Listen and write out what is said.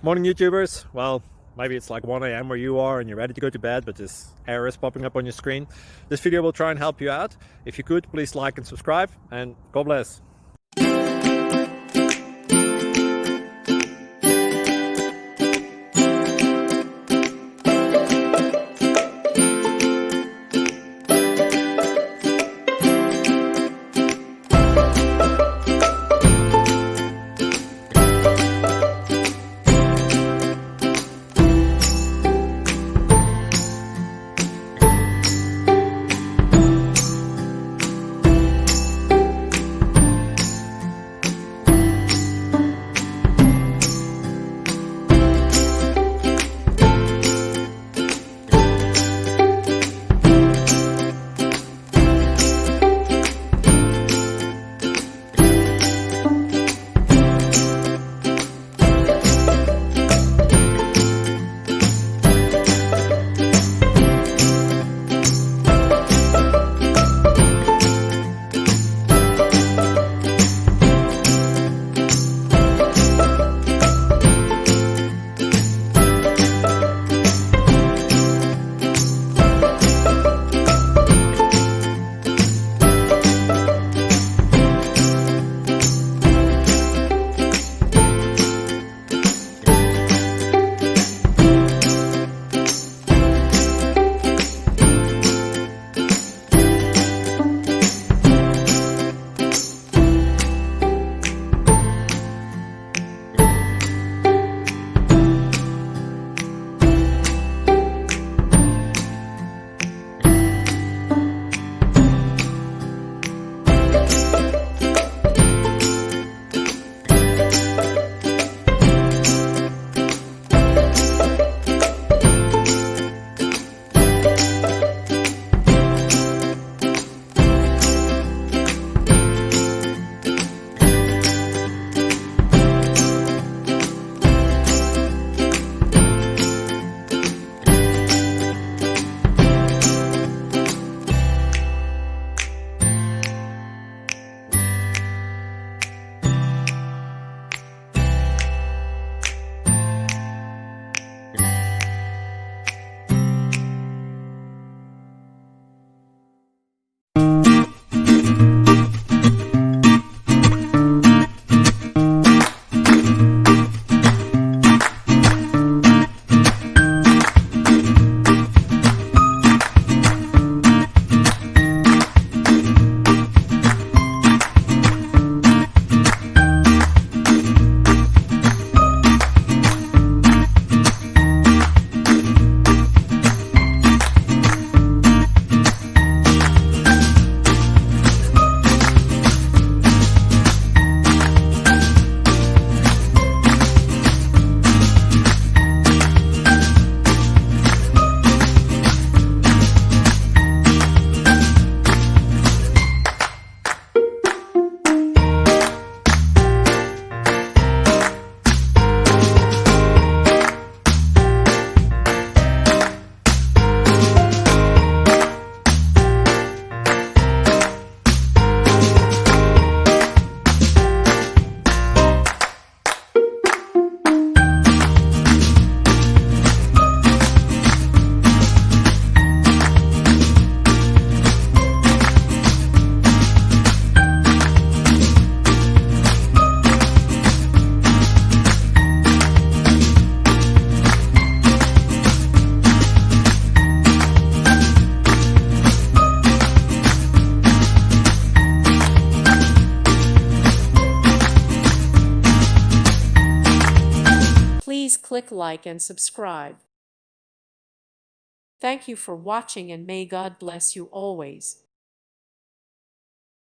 Morning YouTubers. Well, maybe it's like 1 a.m. where you are and you're ready to go to bed, but this error is popping up on your screen. This video will try and help you out. If you could, please like and subscribe, and God bless. Please click like and subscribe. Thank you for watching, and may God bless you always.